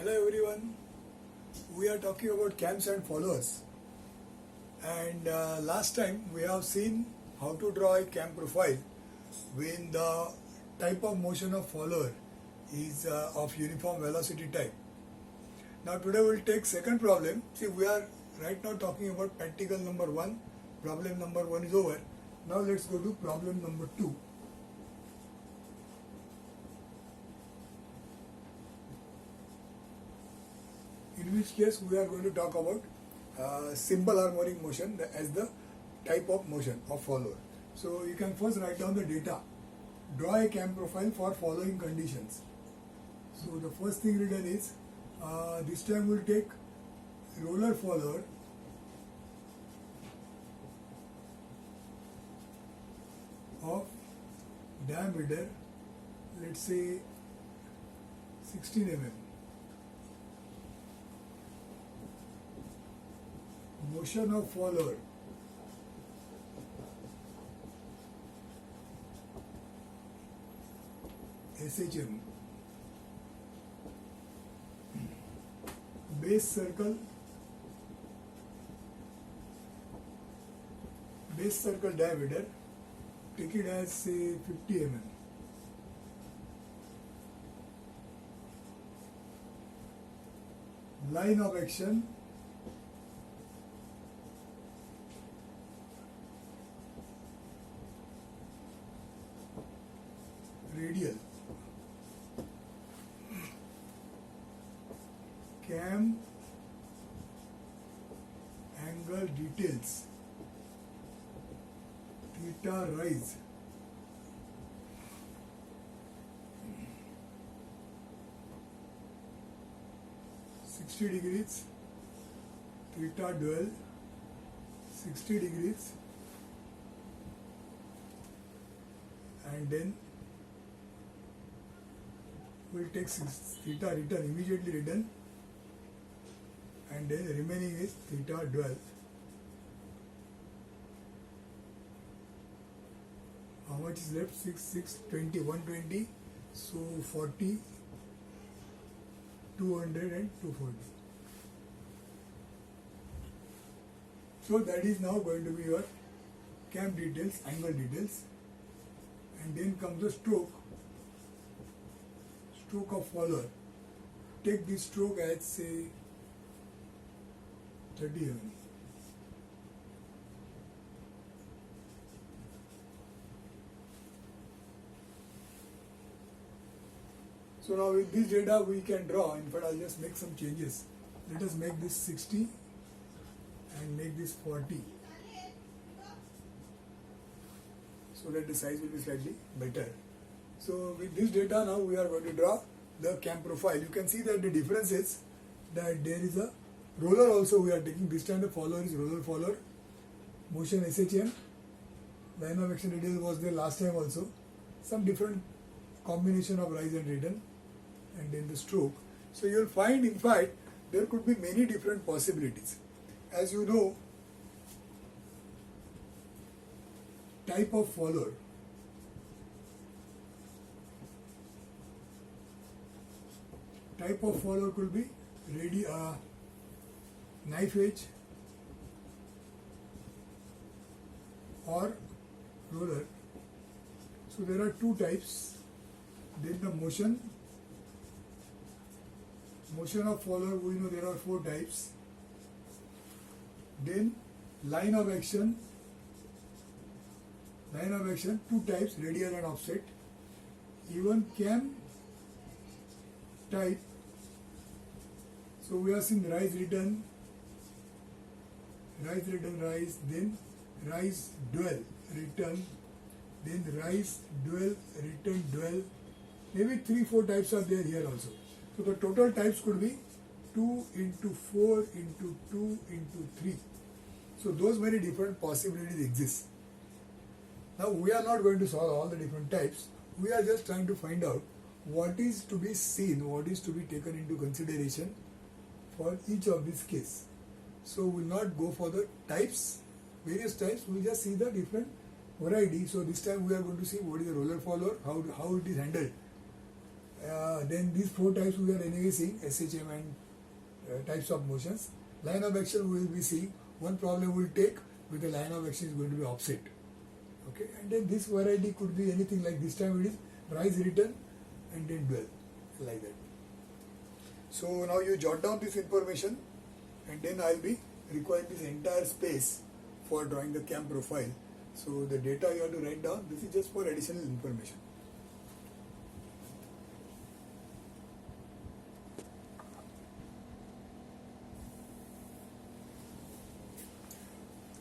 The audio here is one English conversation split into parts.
Hello everyone, we are talking about cams and followers, and last time we have seen how to draw a cam profile when the type of motion of follower is of uniform velocity type. Now today we will take second problem. See, we are right now talking about practical number 1, problem number 1 is over. Now let's go to problem number 2. In which case we are going to talk about simple harmonic motion as the type of motion of follower. So you can first write down the data. Draw a cam profile for following conditions. So the first thing written is this time we'll take roller follower of diameter, let's say 16 mm. Motion of follower SHM. Base circle diameter, take it as say 50 mm. Line of action radial. Cam angle details, theta rise, (60°), theta dwell, 60°, and then we'll take theta return, immediately return, and then remaining is theta dwell. How much is left? 620, 120, so 40, 200 and 240. So that is now going to be your cam details, angle details, and then comes the stroke of follower. Take this stroke as say 30 mm. So now with this data we can draw. In fact, I'll just make some changes. Let us make this 60 and make this 40, so that the size will be slightly better. So with this data now we are going to draw the cam profile. You can see that the difference is that there is a roller also we are taking. This time the follower is roller follower. Motion SHM. Line of action radial was there last time also. Some different combination of rise and return, and then the stroke. So you will find, in fact, there could be many different possibilities. As you know, type of follower. Type of follower could be knife edge or roller. So there are two types. Then the motion of follower, we know there are 4 types. Then line of action, 2 types, radial and offset. Even cam type. So we have seen rise, return, then rise, dwell, return, then rise, dwell, return, dwell. Maybe 3-4 types are there here also. So the total types could be 2 into 4 into 2 into 3. So those many different possibilities exist. Now we are not going to solve all the different types. We are just trying to find out what is to be seen, what is to be taken into consideration for each of these cases. So we will not go for the types, various types. We will just see the different variety. So this time we are going to see what is the roller follower, how it is handled, Then these four types we are anyway seeing, SHM and types of motions. Line of action we will be seeing. One problem we will take with the line of action is going to be offset. Okay, and then this variety could be anything like this time it is rise, return, and then dwell, like that. So now you jot down this information, and then I will be requiring this entire space for drawing the cam profile. So the data you have to write down. This is just for additional information.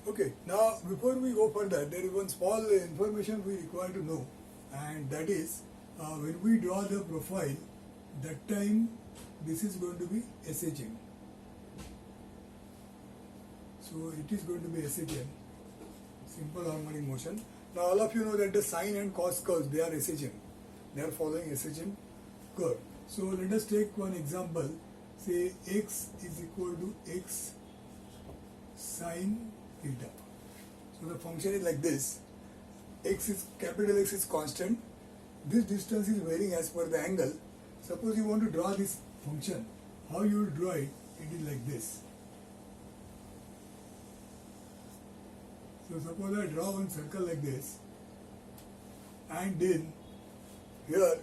Okay, now before we go further, there is one small information we require to know, and that is when we draw the profile, that time this is going to be SHM. So it is going to be SHM, simple harmonic motion. Now all of you know that the sine and cos curves, they are SHM. They are following SHM curve. So let us take one example. Say x is equal to x sine theta. So the function is like this. Capital X is constant. This distance is varying as per the angle. Suppose you want to draw this function. How you will draw it? It is like this. So suppose I draw one circle like this, and then here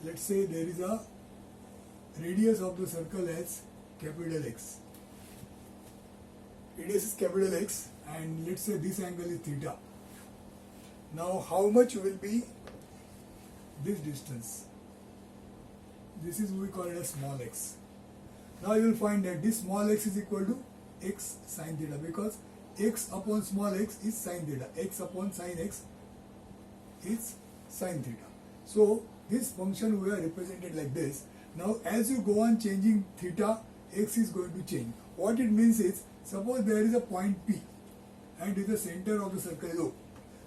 let's say there is a radius of the circle as capital X. Radius is capital X, and let's say this angle is theta. Now how much will be this distance? This is we call it as small x. Now you will find that this small x is equal to x sine theta, because x upon small x is sine theta. X upon sine x is sine theta. So this function we are represented like this. Now as you go on changing theta, x is going to change. What it means is, suppose there is a point P and is the center of the circle O.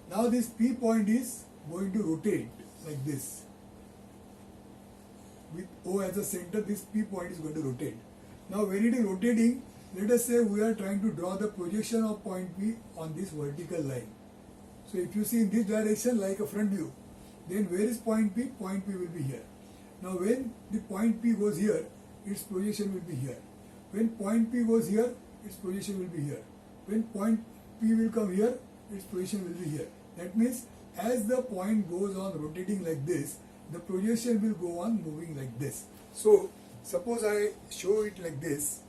Now this P point is going to rotate like this. With O as a center, this P point is going to rotate. Now when it is rotating, let us say we are trying to draw the projection of point P on this vertical line. So if you see in this direction like a front view, then where is point P? Point P will be here. Now when the point P goes here, its projection will be here. When point P goes here, its projection will be here. When point P will come here, its projection will be here. That means as the point goes on rotating like this, the projection will go on moving like this. So suppose I show it like this.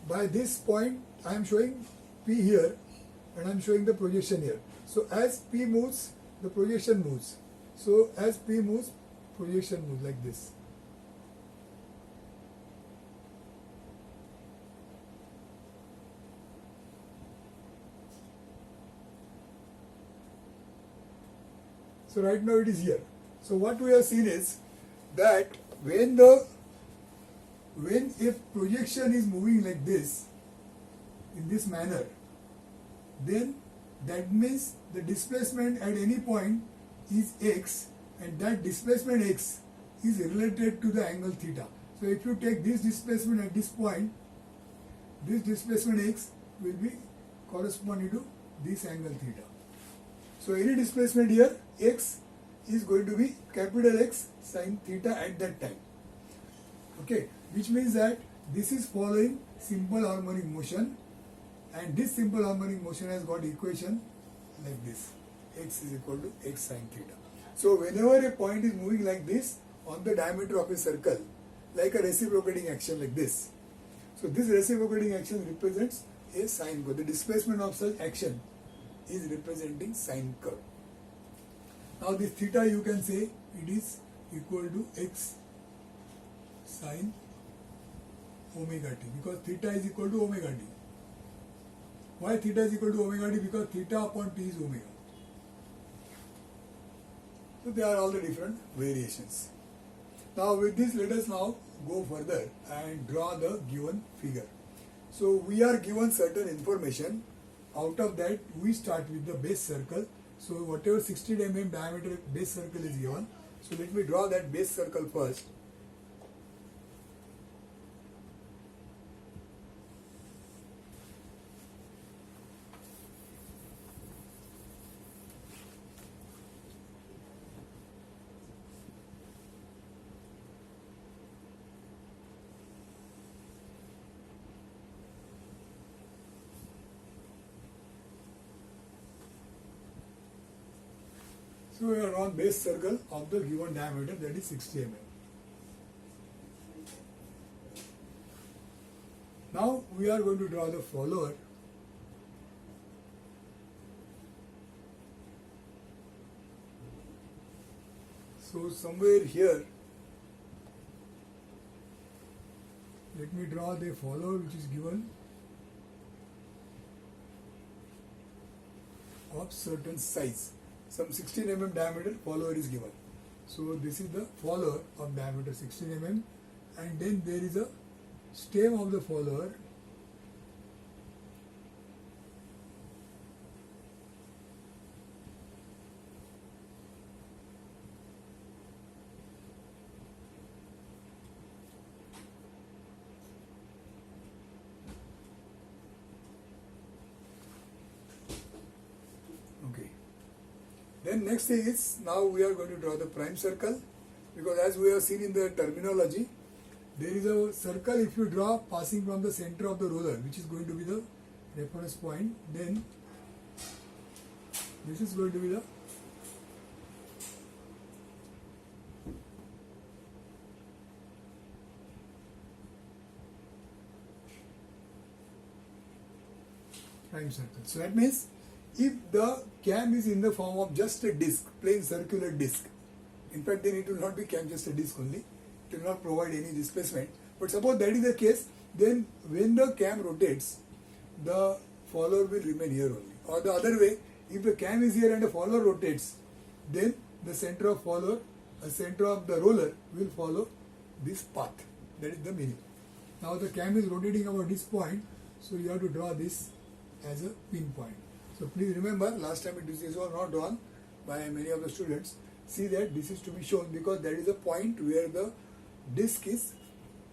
By this point I am showing P here and I am showing the projection here. So as P moves, the projection moves. So as P moves, projection moves like this. So right now it is here. So what we have seen is that when if projection is moving like this, in this manner, then that means the displacement at any point is x, and that displacement x is related to the angle theta. So if you take this displacement at this point, this displacement x will be corresponding to this angle theta. So any displacement here, x is going to be capital X sine theta at that time. Okay, which means that this is following simple harmonic motion, and this simple harmonic motion has got equation like this. X is equal to x sine theta. So whenever a point is moving like this on the diameter of a circle, like a reciprocating action like this. So this reciprocating action represents a sine curve. The displacement of such action is representing sine curve. Now this theta you can say it is equal to x sine omega t, because theta is equal to omega t. Why theta is equal to omega t? Because theta upon t is omega. So they are all the different variations. Now with this, let us now go further and draw the given figure. So we are given certain information. Out of that we start with the base circle. So whatever 60 mm diameter base circle is given. So let me draw that base circle first. So we are on base circle of the given diameter, that is 60 mm. Now we are going to draw the follower. So somewhere here, let me draw the follower which is given of certain size. Some 16 mm diameter follower is given. So this is the follower of diameter 16 mm, and then there is a stem of the follower . Okay. Then next thing is, now we are going to draw the prime circle, because as we have seen in the terminology, there is a circle if you draw passing from the center of the roller, which is going to be the reference point, then this is going to be the prime circle. So that means if the cam is in the form of just a disc, plain circular disc, in fact then it will not be cam, just a disc only, it will not provide any displacement. But suppose that is the case, then when the cam rotates, the follower will remain here only. Or the other way, if the cam is here and the follower rotates, then the center of follower, the center of the roller will follow this path. That is the meaning. Now the cam is rotating about this point, so you have to draw this as a pin point. So please remember, last time this was not drawn by many of the students. See that this is to be shown because there is a point where the disc is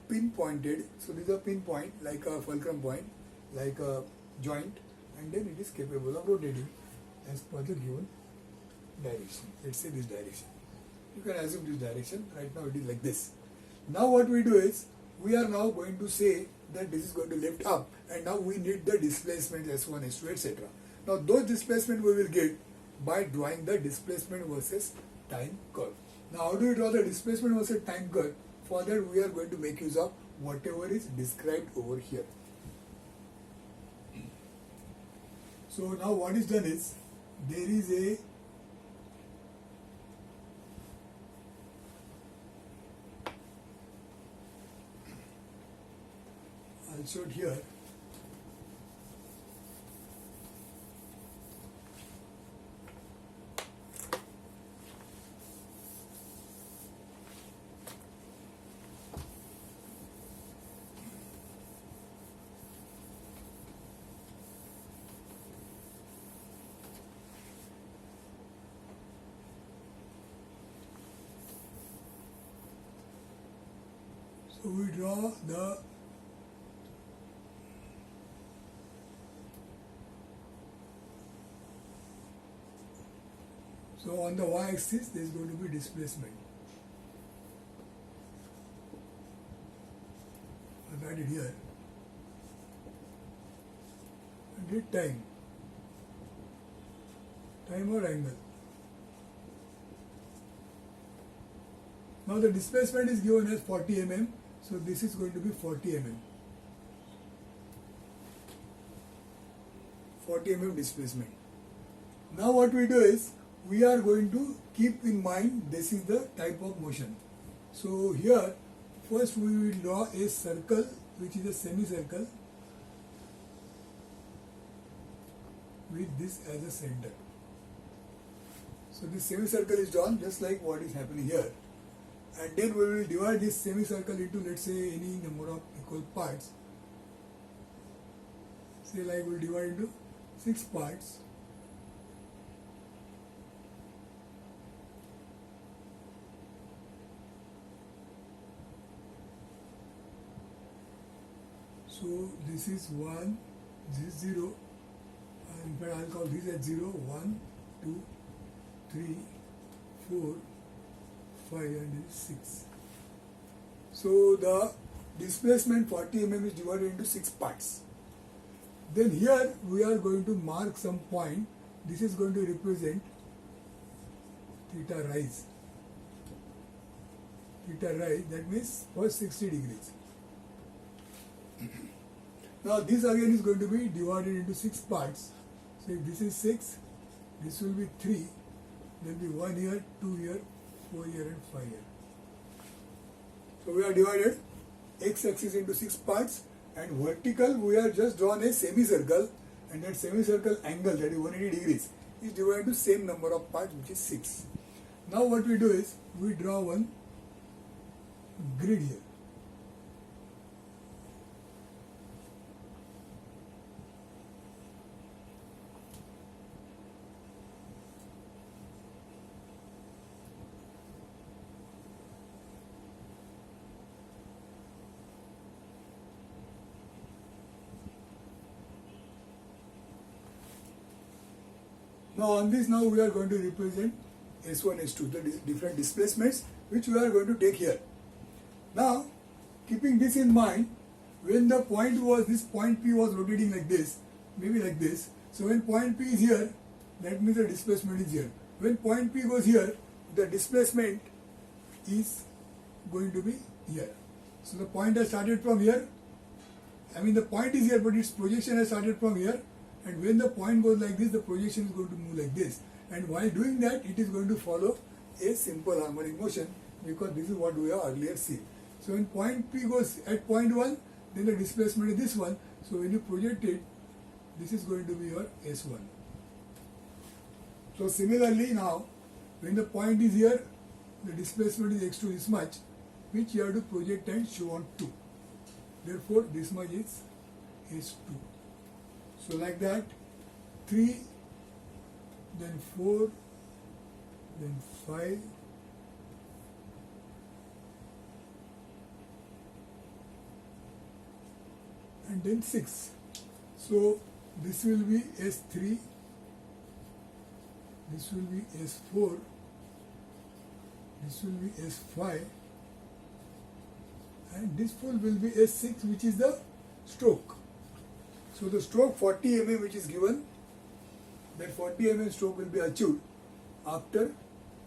pinpointed. So this is a pin point, like a fulcrum point, like a joint, and then it is capable of rotating as per the given direction. Let's say this direction. You can assume this direction. Right now it is like this. Now what we do is, we are now going to say that this is going to lift up, and now we need the displacement S1, S2, etc. Now those displacement we will get by drawing the displacement versus time curve. Now how do we draw the displacement versus time curve? For that we are going to make use of whatever is described over here. So now what is done is, there is a I'll show it here. So we draw the So on the y-axis there is going to be displacement. I've added here. And get time. Time or angle. Now the displacement is given as 40 mm. So this is going to be 40 mm. 40 mm displacement. Now what we do is, we are going to keep in mind this is the type of motion. So here first we will draw a circle which is a semicircle with this as a center. So this semicircle is drawn just like what is happening here, and then we will divide this semicircle into, let's say, any number of equal parts. Say like we will divide into 6 parts. So this is 1, this is 0, and in fact I will call this as 0, 1, 2, 3, 4, 5 and this is 6. So the displacement 40 mm is divided into 6 parts. Then here we are going to mark some point. This is going to represent theta rise. Theta rise, that means first 60 degrees. Now this again is going to be divided into 6 parts. So if this is 6, this will be 3, there will be 1 here, 2 here, 4 here and 5 here. So we are divided x-axis into 6 parts, and vertical we are just drawn a semicircle, and that semicircle angle, that is 180 degrees, is divided to same number of parts, which is 6. Now what we do is we draw one grid here. Now on this, now we are going to represent S1, S2, the different displacements which we are going to take here. Now, keeping this in mind, when the point was, this point P was rotating like this, maybe like this. So when point P is here, that means the displacement is here. When point P goes here, the displacement is going to be here. So the point has started from here. I mean, the point is here, but its projection has started from here. And when the point goes like this, the projection is going to move like this. And while doing that, it is going to follow a simple harmonic motion, because this is what we have earlier seen. So when point P goes at point 1, then the displacement is this one. So when you project it, this is going to be your S1. So similarly now, when the point is here, the displacement is x2 this much, which you have to project and show on 2. Therefore, this much is S2. So like that, 3, then 4, then 5, and then 6. So this will be S3, this will be S4, this will be S5, and this full will be S6, which is the stroke. So the stroke 40 mm which is given, that 40 mm stroke will be achieved after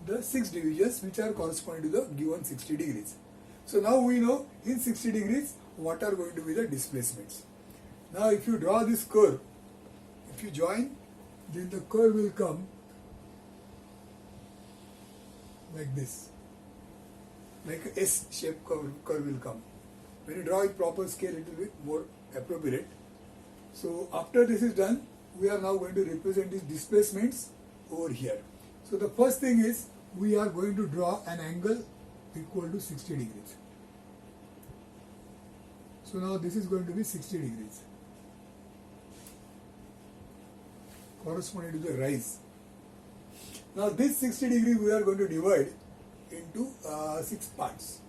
the 6 divisions which are corresponding to the given 60 degrees. So now we know in 60 degrees what are going to be the displacements. Now if you draw this curve, if you join, then the curve will come like this, like a S-shaped curve will come. When you draw it proper scale, it will be more appropriate. So after this is done, we are now going to represent these displacements over here. So the first thing is, we are going to draw an angle equal to 60 degrees. So now this is going to be 60 degrees, corresponding to the rise. Now this 60 degrees we are going to divide into 6 parts.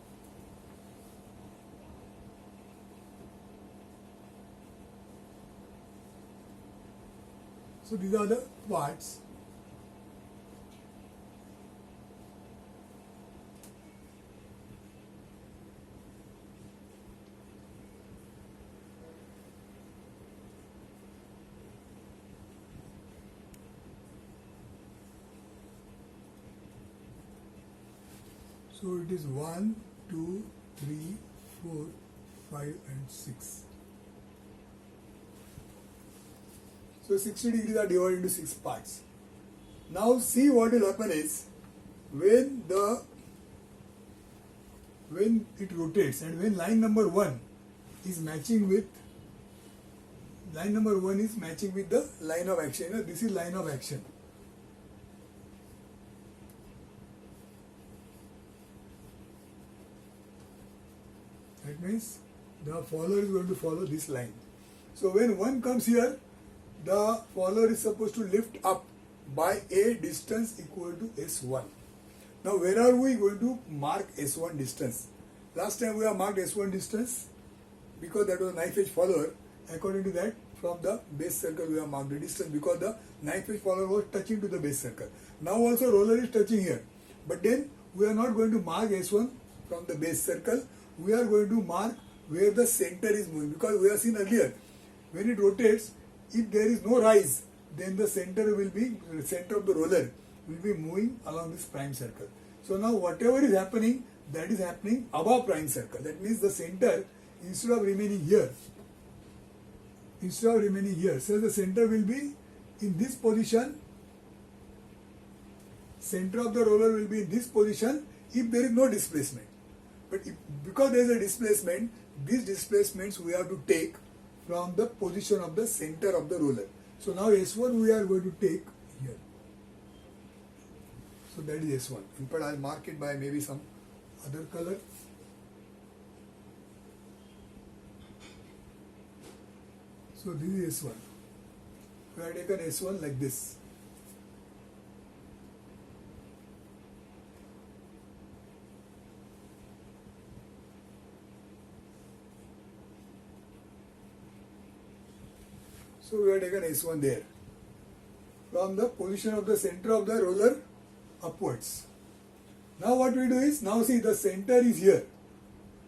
So these are the parts. So it is 1, 2, 3, 4, 5 and 6. So 60 degrees are divided into 6 parts. Now see what will happen is, when it rotates and when line number 1 is matching with the line of action. You know, this is line of action. That means the follower is going to follow this line. So when 1 comes here, the follower is supposed to lift up by a distance equal to S1. Now where are we going to mark S1 distance? Last time we have marked S1 distance because that was a knife edge follower. According to that, from the base circle we have marked the distance because the knife edge follower was touching to the base circle. Now also roller is touching here. But then we are not going to mark S1 from the base circle. We are going to mark where the center is moving, because we have seen earlier, when it rotates, if there is no rise, then the center of the roller will be moving along this prime circle. So now whatever is happening, that is happening above prime circle. That means the center, instead of remaining here, so the center will be in this position. Center of the roller will be in this position if there is no displacement. But because there is a displacement, these displacements we have to take from the position of the center of the roller. So now S1 we are going to take here. So that is S1. In fact, I'll mark it by maybe some other color. So this is S1. We have taken S1 like this. So we have taken S1 there. From the position of the center of the roller upwards. Now what we do is, now see the center is here.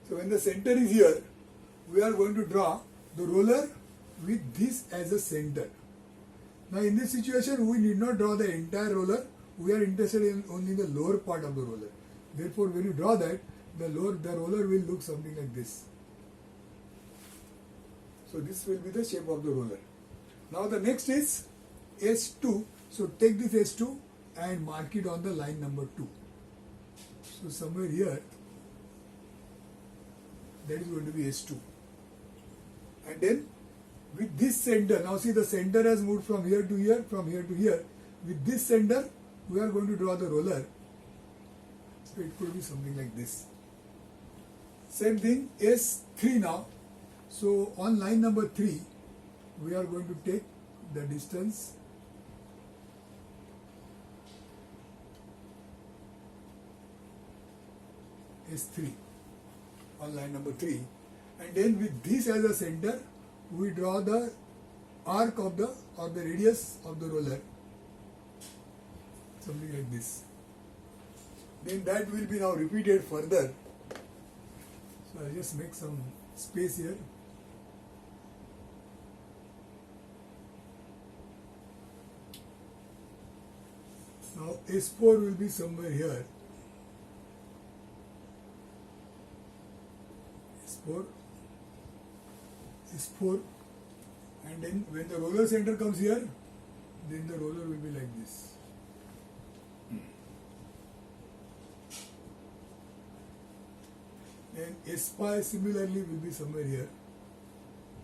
So when the center is here, we are going to draw the roller with this as a center. Now in this situation, we need not draw the entire roller. We are interested in only the lower part of the roller. Therefore, when you draw that, the roller will look something like this. So this will be the shape of the roller. Now the next is S2. So take this S2 and mark it on the line number 2. So somewhere here, that is going to be S2. And then with this center, now see the center has moved from here to here, from here to here. With this center, we are going to draw the roller. So it could be something like this. Same thing, S3 now. So on line number 3, we are going to take the distance S3 on line number 3, and then with this as a center, we draw the arc of the or the radius of the roller, something like this. Then that will be now repeated further. So I'll just make some space here. Now S4 will be somewhere here. S4, and then when the roller center comes here, then the roller will be like this. And S5 similarly will be somewhere here.